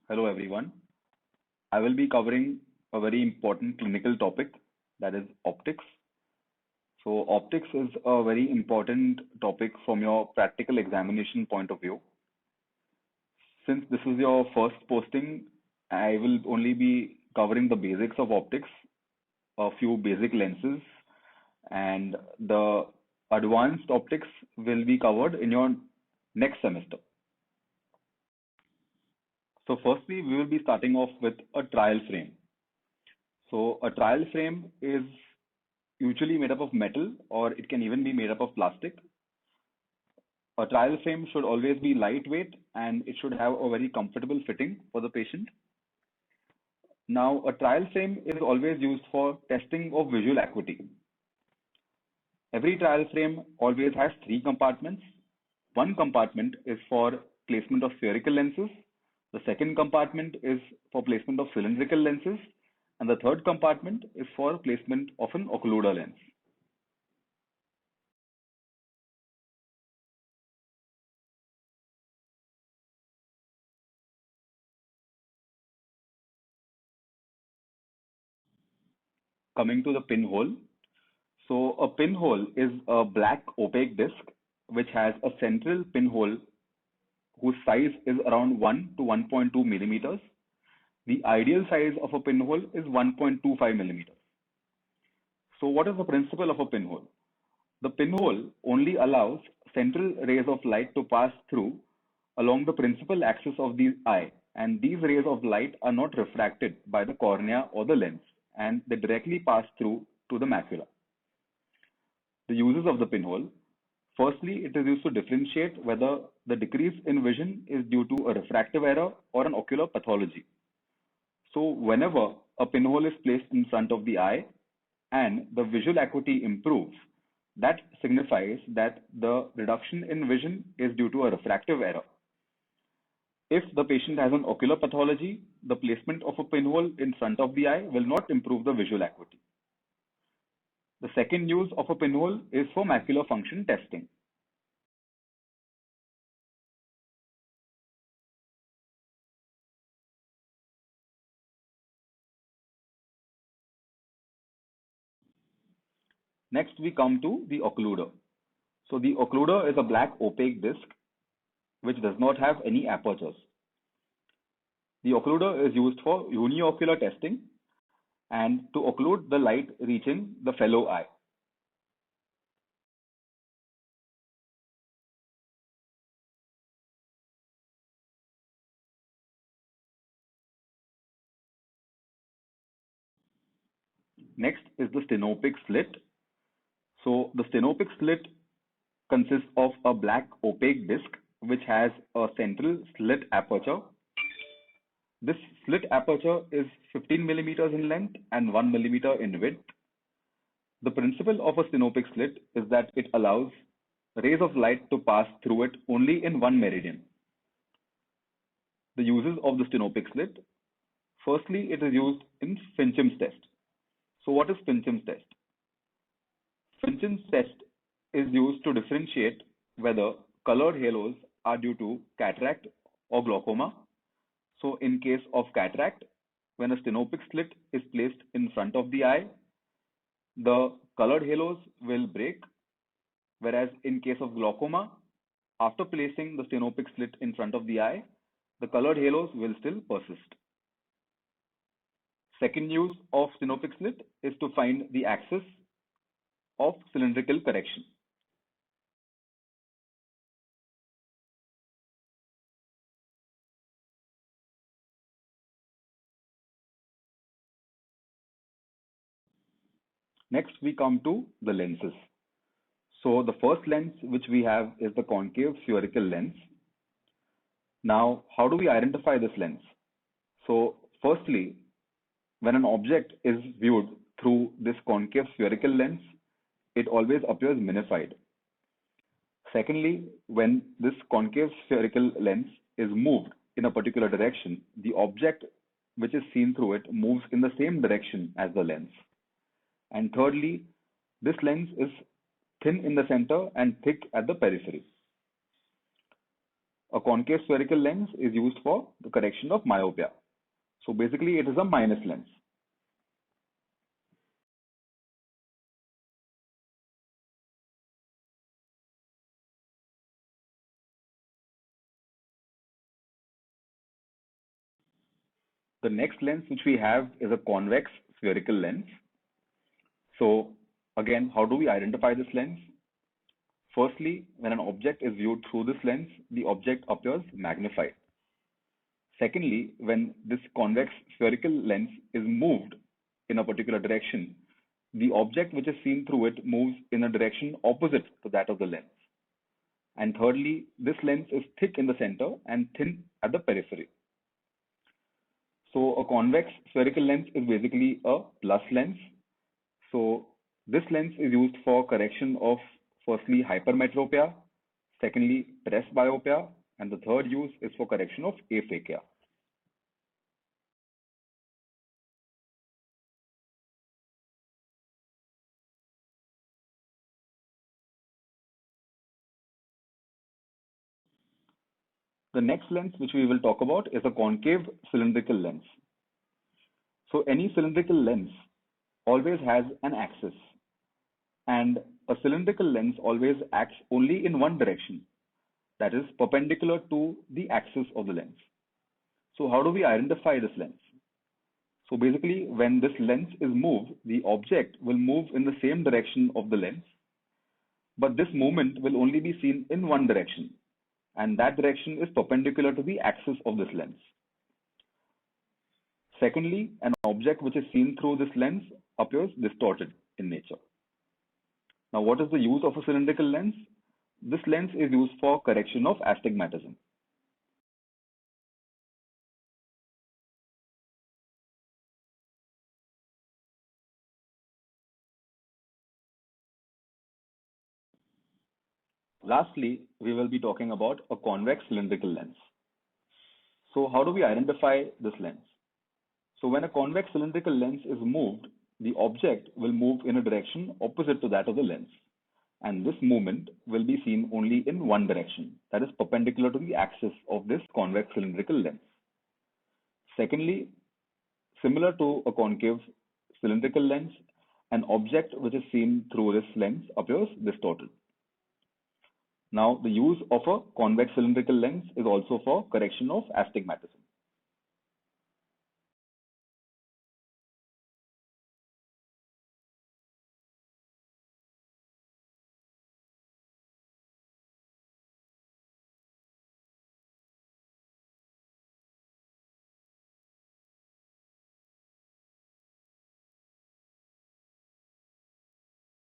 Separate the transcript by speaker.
Speaker 1: Hello, everyone. I will be covering a very important clinical topic, that is optics. So, optics is a very important topic from your practical examination point of view. Since this is your first posting, I will only be covering the basics of optics, a few basic lenses, and the advanced optics will be covered in your next semester. So, firstly, we will be starting off with a trial frame. So a trial frame is usually made up of metal or it can even be made up of plastic. A trial frame should always be lightweight and it should have a very comfortable fitting for the patient. Now, a trial frame is always used for testing of visual acuity. Every trial frame always has three compartments. One compartment is for placement of spherical lenses. The second compartment is for placement of cylindrical lenses. And the third compartment is for placement of an occluder lens. Coming to the pinhole. So a pinhole is a black opaque disc which has a central pinhole whose size is around 1 to 1.2 millimeters. The ideal size of a pinhole is 1.25 millimeters. So what is the principle of a pinhole? The pinhole only allows central rays of light to pass through along the principal axis of the eye, and these rays of light are not refracted by the cornea or the lens, and they directly pass through to the macula. The uses of the pinhole. Firstly, it is used to differentiate whether the decrease in vision is due to a refractive error or an ocular pathology. So whenever a pinhole is placed in front of the eye and the visual acuity improves, that signifies that the reduction in vision is due to a refractive error. If the patient has an ocular pathology, the placement of a pinhole in front of the eye will not improve the visual acuity. The second use of a pinhole is for macular function testing. Next, we come to the occluder. So the occluder is a black opaque disc which does not have any apertures. The occluder is used for uniocular testing and to occlude the light reaching the fellow eye. Next is the stenopic slit. So the stenopic slit consists of a black opaque disc which has a central slit aperture. This slit aperture is 15 millimeters in length and 1 millimeter in width. The principle of a stenopic slit is that it allows rays of light to pass through it only in one meridian. The uses of the stenopic slit. Firstly, it is used in Finchem's test. So what is Finchem's test? Finchem's test is used to differentiate whether colored halos are due to cataract or glaucoma. So in case of cataract, when a stenopic slit is placed in front of the eye, the colored halos will break, whereas in case of glaucoma, after placing the stenopic slit in front of the eye, the colored halos will still persist. Second use of stenopic slit is to find the axis of cylindrical correction. Next, we come to the lenses. So the first lens which we have is the concave spherical lens. Now, how do we identify this lens? So firstly, when an object is viewed through this concave spherical lens, it always appears magnified. Secondly, when this concave spherical lens is moved in a particular direction, the object which is seen through it moves in the same direction as the lens. And thirdly, this lens is thin in the center and thick at the periphery. A concave spherical lens is used for the correction of myopia. So basically it is a minus lens. The next lens which we have is a convex spherical lens. So again, how do we identify this lens? Firstly, when an object is viewed through this lens, the object appears magnified. Secondly, when this convex spherical lens is moved in a particular direction, the object which is seen through it moves in a direction opposite to that of the lens. And thirdly, this lens is thick in the center and thin at the periphery. So a convex spherical lens is basically a plus lens. So this lens is used for correction of firstly hypermetropia, secondly presbyopia, and the third use is for correction of aphakia. The next lens which we will talk about is a concave cylindrical lens. So any cylindrical lens always has an axis, and a cylindrical lens always acts only in one direction, that is perpendicular to the axis of the lens. So how do we identify this lens? So basically, when this lens is moved, the object will move in the same direction of the lens, but this movement will only be seen in one direction, and that direction is perpendicular to the axis of this lens. Secondly, an object which is seen through this lens appears distorted in nature. Now, what is the use of a cylindrical lens? This lens is used for correction of astigmatism. Lastly, we will be talking about a convex cylindrical lens. So how do we identify this lens? So when a convex cylindrical lens is moved, the object will move in a direction opposite to that of the lens. And this movement will be seen only in one direction, that is perpendicular to the axis of this convex cylindrical lens. Secondly, similar to a concave cylindrical lens, an object which is seen through this lens appears distorted. Now, the use of a convex cylindrical lens is also for correction of astigmatism.